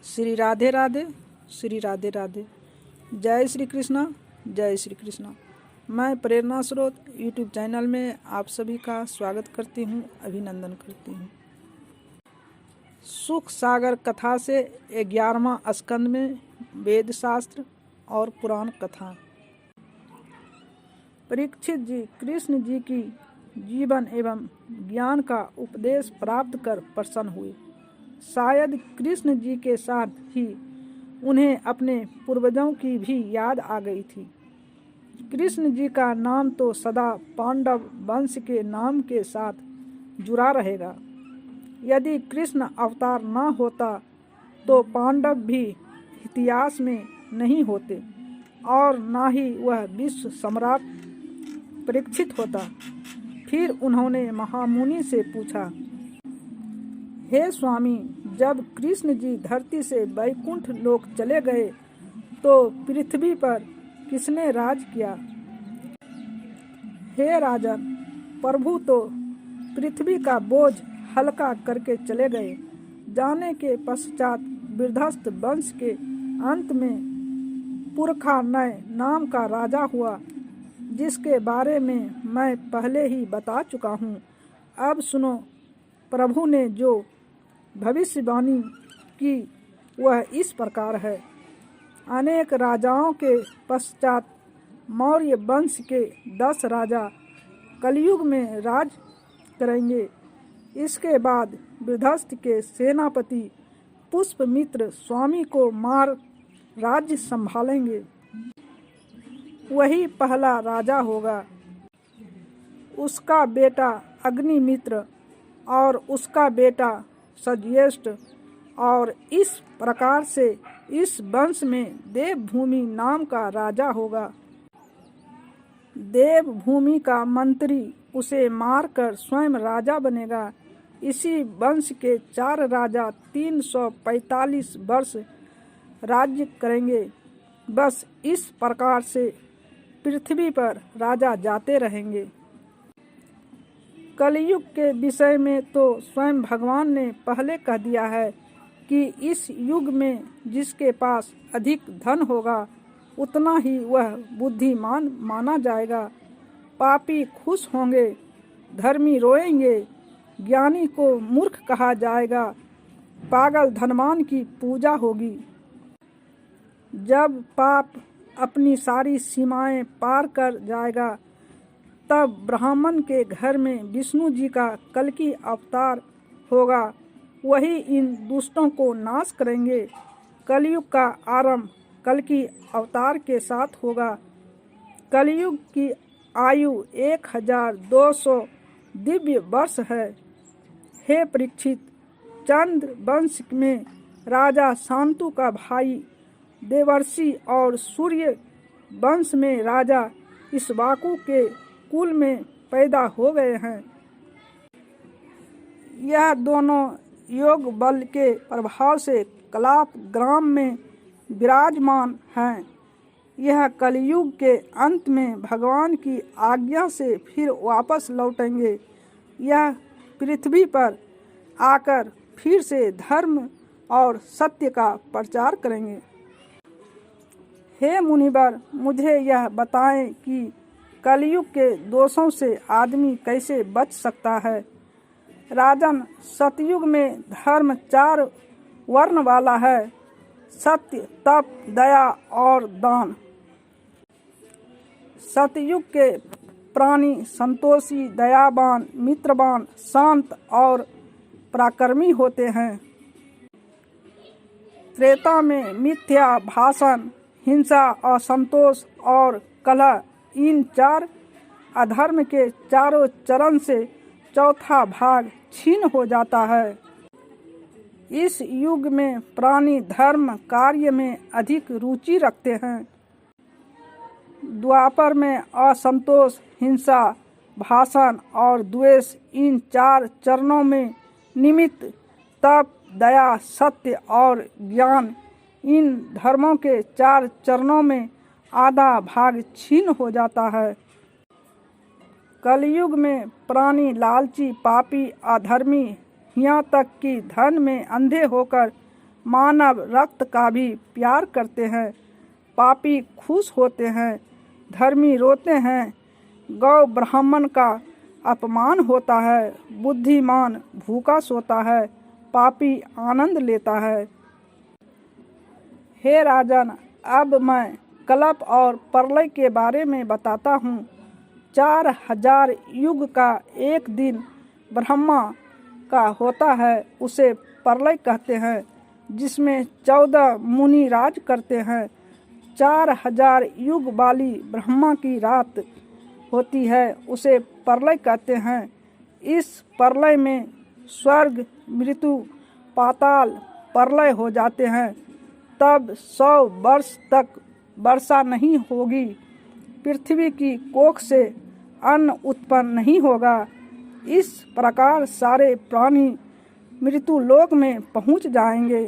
श्री राधे राधे, श्री राधे राधे। जय श्री कृष्णा, जय श्री कृष्णा। मैं प्रेरणा स्रोत यूट्यूब चैनल में आप सभी का स्वागत करती हूँ, अभिनंदन करती हूँ। सुख सागर कथा से 11वां स्कंद में वेद शास्त्र और पुराण कथा। परीक्षित जी कृष्ण जी की जीवन एवं ज्ञान का उपदेश प्राप्त कर प्रसन्न हुए। शायद कृष्ण जी के साथ ही उन्हें अपने पूर्वजों की भी याद आ गई थी। कृष्ण जी का नाम तो सदा पांडव वंश के नाम के साथ जुड़ा रहेगा। यदि कृष्ण अवतार न होता तो पांडव भी इतिहास में नहीं होते और न ही वह विश्व सम्राट परीक्षित होता। फिर उन्होंने महामुनि से पूछा, हे स्वामी, जब कृष्ण जी धरती से वैकुंठ लोक चले गए तो पृथ्वी पर किसने राज किया? हे राजन, प्रभु तो पृथ्वी का बोझ हल्का करके चले गए। जाने के पश्चात वृद्धस्थ वंश के अंत में पुरखा नय नाम का राजा हुआ, जिसके बारे में मैं पहले ही बता चुका हूँ। अब सुनो, प्रभु ने जो भविष्यवाणी की वह इस प्रकार है। अनेक राजाओं के पश्चात मौर्य वंश के 10 राजा कलयुग में राज करेंगे। इसके बाद वृद्धस्थ के सेनापति पुष्पमित्र स्वामी को मार राज्य संभालेंगे। वही पहला राजा होगा। उसका बेटा अग्निमित्र और उसका बेटा सज्येष्ठ, और इस प्रकार से इस वंश में देवभूमि नाम का राजा होगा। देवभूमि का मंत्री उसे मारकर स्वयं राजा बनेगा। इसी वंश के 4 राजा 345 वर्ष राज्य करेंगे। बस इस प्रकार से पृथ्वी पर राजा जाते रहेंगे। कलयुग के विषय में तो स्वयं भगवान ने पहले कह दिया है कि इस युग में जिसके पास अधिक धन होगा उतना ही वह बुद्धिमान माना जाएगा। पापी खुश होंगे, धर्मी रोएंगे, ज्ञानी को मूर्ख कहा जाएगा, पागल धनवान की पूजा होगी। जब पाप अपनी सारी सीमाएं पार कर जाएगा तब ब्राह्मण के घर में विष्णु जी का कल्कि अवतार होगा। वही इन दुष्टों को नाश करेंगे। कलयुग का आरंभ कल्कि अवतार के साथ होगा। कलयुग की आयु 1200 दिव्य वर्ष है। हे परीक्षित, चंद्र वंश में राजा शांतु का भाई देवर्षि और सूर्य वंश में राजा इक्ष्वाकु के कुल में पैदा हो गए हैं। यह दोनों योग बल के प्रभाव से कलाप ग्राम में विराजमान हैं। यह कलयुग के अंत में भगवान की आज्ञा से फिर वापस लौटेंगे। यह पृथ्वी पर आकर फिर से धर्म और सत्य का प्रचार करेंगे। हे मुनिवर, मुझे यह बताएं कि कलयुग के दोषों से आदमी कैसे बच सकता है। राजन, सतयुग में धर्म 4 वर्ण वाला है: सत्य, तप, दया और दान। सतयुग के प्राणी संतोषी, दयावान, मित्रवान, शांत और पराक्रमी होते हैं। त्रेता में मिथ्या भाषण, हिंसा, असंतोष और कलह, इन 4 अधर्म के चारों चरण से चौथा भाग छीन हो जाता है। इस युग में प्राणी धर्म कार्य में अधिक रुचि रखते हैं। द्वापर में असंतोष, हिंसा, भाषण और द्वेष, इन 4 चरणों में निमित्त तप, दया, सत्य और ज्ञान, इन धर्मों के 4 चरणों में आधा भाग छीन हो जाता है। कलयुग में प्राणी लालची, पापी, अधर्मी, यहाँ तक कि धन में अंधे होकर मानव रक्त का भी प्यार करते हैं। पापी खुश होते हैं, धर्मी रोते हैं। गौ ब्राह्मण का अपमान होता है, बुद्धिमान भूखा सोता है, पापी आनंद लेता है। हे राजन, अब मैं कलप और प्रलय के बारे में बताता हूँ। 4000 युग का एक दिन ब्रह्मा का होता है, उसे प्रलय कहते हैं, जिसमें 14 मुनि राज करते हैं। 4000 युग वाली ब्रह्मा की रात होती है, उसे प्रलय कहते हैं। इस प्रलय में स्वर्ग, मृत्यु, पाताल प्रलय हो जाते हैं। तब 100 वर्ष तक वर्षा नहीं होगी, पृथ्वी की कोख से अन्न उत्पन्न नहीं होगा। इस प्रकार सारे प्राणी मृत्यु लोक में पहुंच जाएंगे।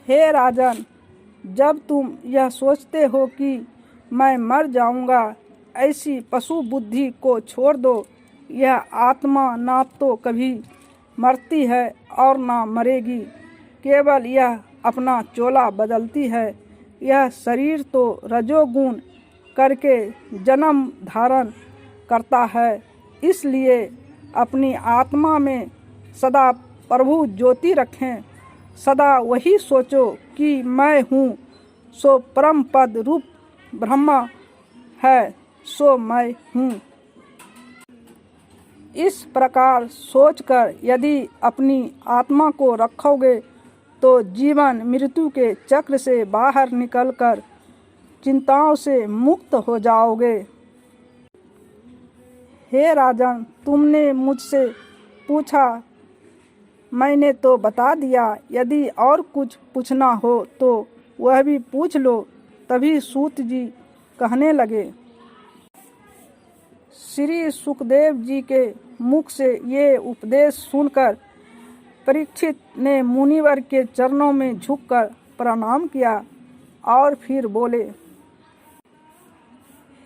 हे राजन, जब तुम यह सोचते हो कि मैं मर जाऊंगा, ऐसी पशु बुद्धि को छोड़ दो। यह आत्मा ना तो कभी मरती है और ना मरेगी, केवल यह अपना चोला बदलती है। यह शरीर तो रजोगुण करके जन्म धारण करता है, इसलिए अपनी आत्मा में सदा प्रभु ज्योति रखें। सदा वही सोचो कि मैं हूँ, सो परम पद रूप ब्रह्मा है, सो मैं हूँ। इस प्रकार सोचकर यदि अपनी आत्मा को रखोगे तो जीवन मृत्यु के चक्र से बाहर निकलकर चिंताओं से मुक्त हो जाओगे। हे राजन, तुमने मुझसे पूछा, मैंने तो बता दिया। यदि और कुछ पूछना हो तो वह भी पूछ लो। तभी सूत जी कहने लगे, श्री सुखदेव जी के मुख से ये उपदेश सुनकर परीक्षित ने मुनिवर के चरणों में झुककर प्रणाम किया और फिर बोले,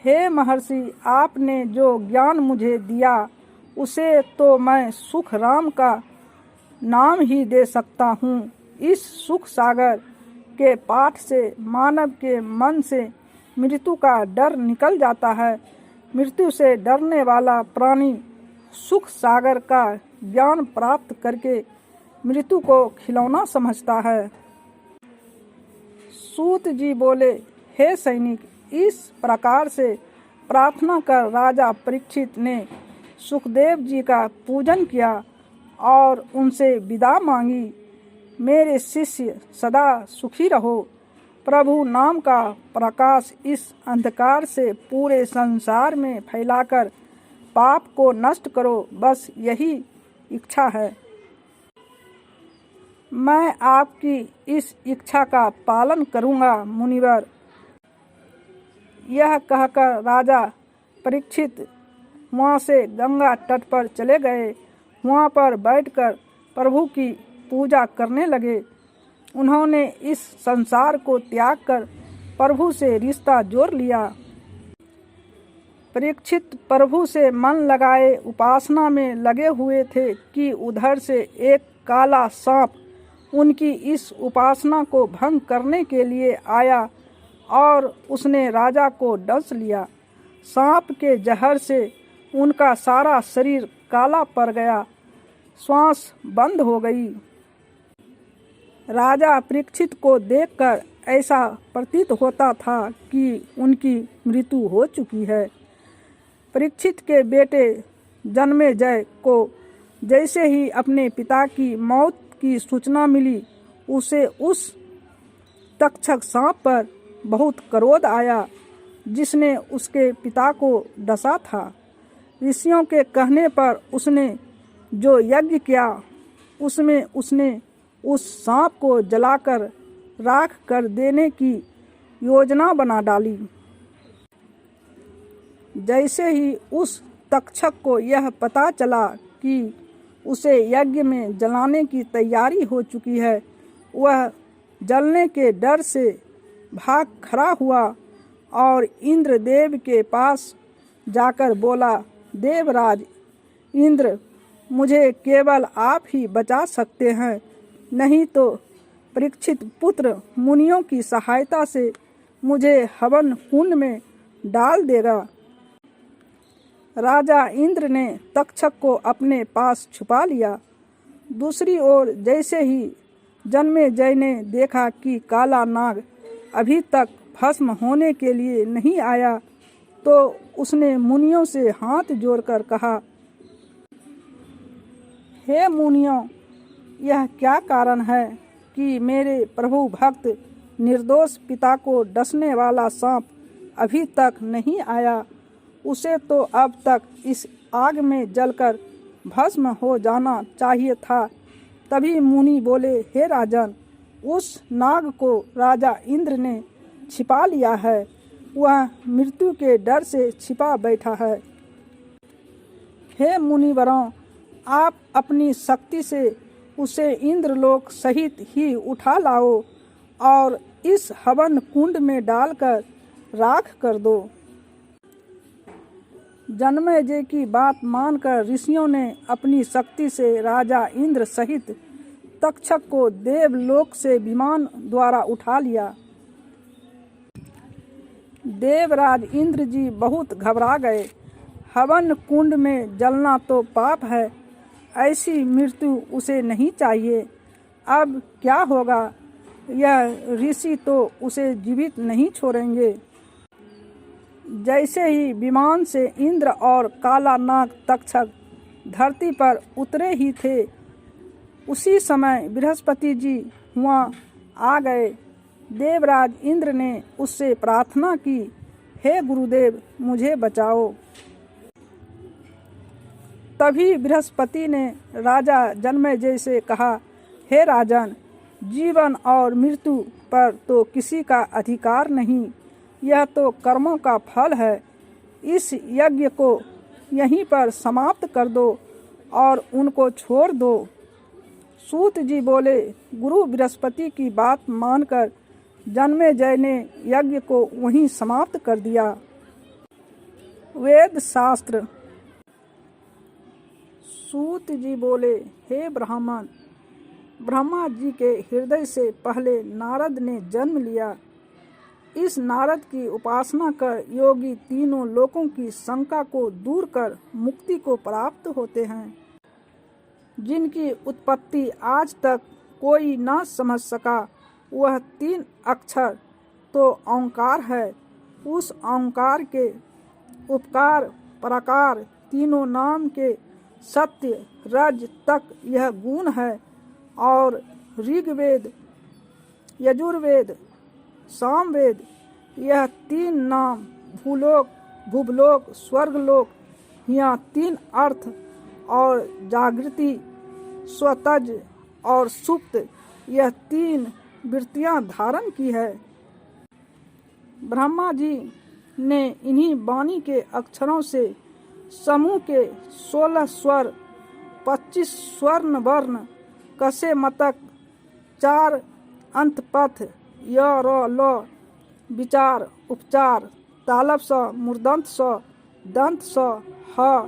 हे महर्षि, आपने जो ज्ञान मुझे दिया उसे तो मैं सुख राम का नाम ही दे सकता हूँ। इस सुख सागर के पाठ से मानव के मन से मृत्यु का डर निकल जाता है। मृत्यु से डरने वाला प्राणी सुख सागर का ज्ञान प्राप्त करके मृत्यु को खिलौना समझता है। सूत जी बोले, हे सैनिक, इस प्रकार से प्रार्थना कर राजा परीक्षित ने सुखदेव जी का पूजन किया और उनसे विदा मांगी। मेरे शिष्य सदा सुखी रहो। प्रभु नाम का प्रकाश इस अंधकार से पूरे संसार में फैलाकर पाप को नष्ट करो, बस यही इच्छा है। मैं आपकी इस इच्छा का पालन करूंगा मुनिवर। यह कहकर राजा परीक्षित वहाँ से गंगा तट पर चले गए। वहाँ पर बैठकर प्रभु की पूजा करने लगे। उन्होंने इस संसार को त्याग कर प्रभु से रिश्ता जोड़ लिया। परीक्षित प्रभु से मन लगाए उपासना में लगे हुए थे कि उधर से एक काला सांप उनकी इस उपासना को भंग करने के लिए आया और उसने राजा को डस लिया। सांप के जहर से उनका सारा शरीर काला पड़ गया, श्वास बंद हो गई। राजा परीक्षित को देखकर ऐसा प्रतीत होता था कि उनकी मृत्यु हो चुकी है। परीक्षित के बेटे जन्मेजय को जैसे ही अपने पिता की मौत की सूचना मिली, उसे उस तक्षक सांप पर बहुत क्रोध आया जिसने उसके पिता को डसा था। ऋषियों के कहने पर उसने जो यज्ञ किया उसमें उसने उस सांप को जलाकर राख कर देने की योजना बना डाली। जैसे ही उस तक्षक को यह पता चला कि उसे यज्ञ में जलाने की तैयारी हो चुकी है, वह जलने के डर से भाग खड़ा हुआ और इंद्रदेव के पास जाकर बोला, देवराज इंद्र, मुझे केवल आप ही बचा सकते हैं। नहीं तो परीक्षित पुत्र मुनियों की सहायता से मुझे हवन कुंड में डाल देगा। राजा इंद्र ने तक्षक को अपने पास छुपा लिया। दूसरी ओर जैसे ही जन्मेजय ने देखा कि काला नाग अभी तक भस्म होने के लिए नहीं आया, तो उसने मुनियों से हाथ जोड़कर कहा, हे मुनियों, यह क्या कारण है कि मेरे प्रभु भक्त निर्दोष पिता को डसने वाला सांप अभी तक नहीं आया? उसे तो अब तक इस आग में जलकर भस्म हो जाना चाहिए था। तभी मुनि बोले, हे राजन, उस नाग को राजा इंद्र ने छिपा लिया है। वह मृत्यु के डर से छिपा बैठा है। हे मुनिवरों, आप अपनी शक्ति से उसे इंद्रलोक सहित ही उठा लाओ और इस हवन कुंड में डालकर राख कर दो। जन्मेजय की बात मानकर ऋषियों ने अपनी शक्ति से राजा इंद्र सहित तक्षक को देवलोक से विमान द्वारा उठा लिया। देवराज इंद्र जी बहुत घबरा गए। हवन कुंड में जलना तो पाप है, ऐसी मृत्यु उसे नहीं चाहिए। अब क्या होगा? यह ऋषि तो उसे जीवित नहीं छोड़ेंगे। जैसे ही विमान से इंद्र और काला नाग तक्षक धरती पर उतरे ही थे, उसी समय बृहस्पति जी वहाँ आ गए। देवराज इंद्र ने उससे प्रार्थना की, हे गुरुदेव, मुझे बचाओ। तभी बृहस्पति ने राजा जन्मेजय से कहा, हे राजन, जीवन और मृत्यु पर तो किसी का अधिकार नहीं, यह तो कर्मों का फल है। इस यज्ञ को यहीं पर समाप्त कर दो और उनको छोड़ दो। सूत जी बोले, गुरु बृहस्पति की बात मानकर जन्मेजय ने यज्ञ को वहीं समाप्त कर दिया। वेद शास्त्र। सूत जी बोले, हे ब्राह्मण, ब्रह्मा जी के हृदय से पहले नारद ने जन्म लिया। इस नारद की उपासना कर योगी तीनों लोकों की शंका को दूर कर मुक्ति को प्राप्त होते हैं। जिनकी उत्पत्ति आज तक कोई न समझ सका, वह 3 अक्षर तो ओंकार है। उस ओंकार के उपकार पराकार तीनों नाम के सत्य रज तक यह गुण है। और ऋग्वेद, यजुर्वेद, सामवेद, यह 3 नाम भूलोक, भुवलोक, स्वर्गलोक, यहाँ 3 अर्थ और जागृति, स्वतज और सुप्त, यह 3 वृत्तियां धारण की है। ब्रह्मा जी ने इन्हीं वाणी के अक्षरों से समूह के 16 स्वर, 25 स्वर्ण वर्ण, कसे मतक, 4 अंतपथ, य र ल, विचार, उपचार, तालव स, मूर्धन्त स, दंत स, ह।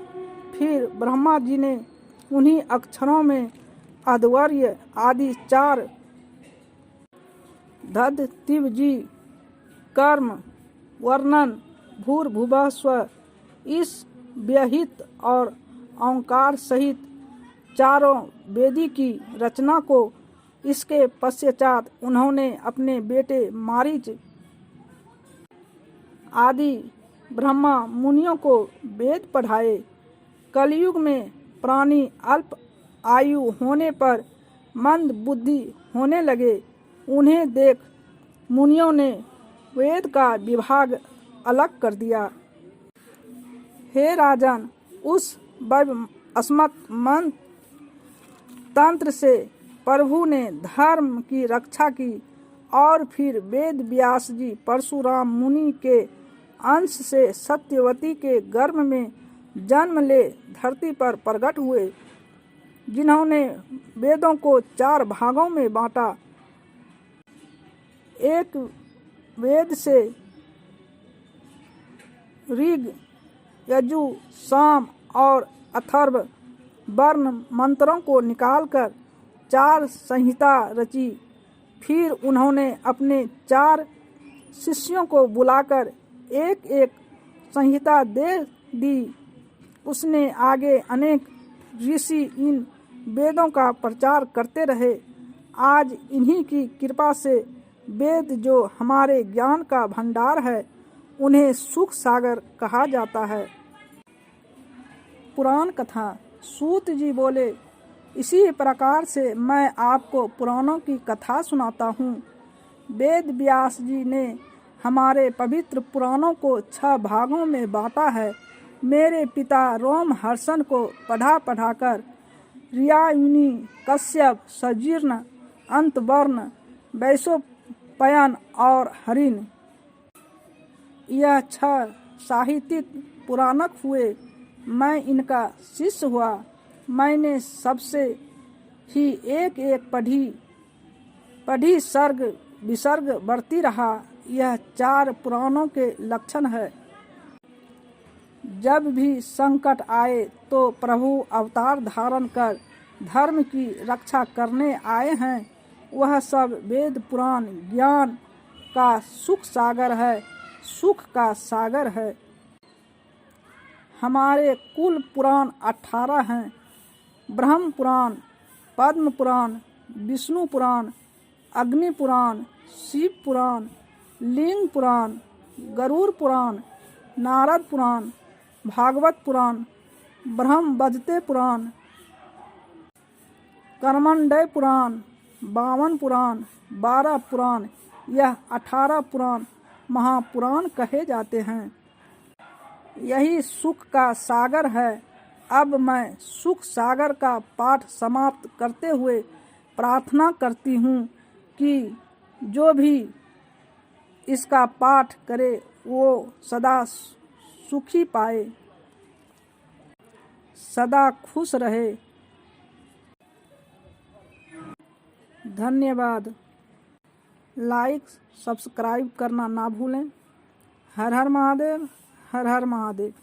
फिर ब्रह्मा जी ने उन्हीं अक्षरों में अध्वर्य आदि 4 धद तिव जी, कर्म, वर्णन, भूर्भुवः स्व, इस व्यहित और ओंकार सहित चारों वेदी की रचना को इसके पश्चात उन्होंने अपने बेटे मारीच आदि ब्रह्मा मुनियों को वेद पढ़ाए। कलयुग में प्राणी अल्प आयु होने पर मंद बुद्धि होने लगे। उन्हें देख मुनियों ने वेद का विभाग अलग कर दिया। हे राजन, उस अस्मत् मंत्र तंत्र से प्रभु ने धर्म की रक्षा की और फिर वेद व्यास जी परशुराम मुनि के अंश से सत्यवती के गर्भ में जन्म ले धरती पर प्रकट हुए, जिन्होंने वेदों को 4 भागों में बांटा। एक वेद से ऋग, यजु, साम और अथर्व वर्ण मंत्रों को निकालकर 4 संहिता रची। फिर उन्होंने अपने 4 शिष्यों को बुलाकर एक एक संहिता दे दी। उसने आगे अनेक ऋषि इन वेदों का प्रचार करते रहे। आज इन्हीं की कृपा से वेद जो हमारे ज्ञान का भंडार है, उन्हें सुख सागर कहा जाता है। पुराण कथा। सूत जी बोले, इसी प्रकार से मैं आपको पुराणों की कथा सुनाता हूँ। वेद व्यास जी ने हमारे पवित्र पुराणों को 6 भागों में बांटा है। मेरे पिता रोमहर्षण को पढ़ाकर ऋयायुनी, कश्यप, सजीर्ण, अंतवर्ण, वैशोपयन और हरिण, यह 6 साहित्यिक पुराणक हुए। मैं इनका शिष्य हुआ। मैंने सबसे ही एक एक पढ़ी सर्ग विसर्ग बढ़ती रहा। यह 4 पुराणों के लक्षण है। जब भी संकट आए तो प्रभु अवतार धारण कर धर्म की रक्षा करने आए हैं। वह सब वेद पुराण ज्ञान का सुख सागर है, सुख का सागर है। हमारे कुल पुराण 18 हैं। ब्रह्म पुराण, पद्म पुराण, विष्णु पुराण, अग्नि पुराण, शिव पुराण, लिंग पुराण, गरुड़ पुराण, नारद पुराण, भागवत पुराण, ब्रह्मवदते पुराण, कर्मण्डय पुराण, 52 पुराण, 12 पुराण, यह 18 पुराण महापुराण कहे जाते हैं। यही सुख का सागर है। अब मैं सुख सागर का पाठ समाप्त करते हुए प्रार्थना करती हूँ कि जो भी इसका पाठ करे वो सदा सुखी पाए, सदा खुश रहे। धन्यवाद। लाइक सब्सक्राइब करना ना भूलें। हर हर महादेव, हर हर महादेव।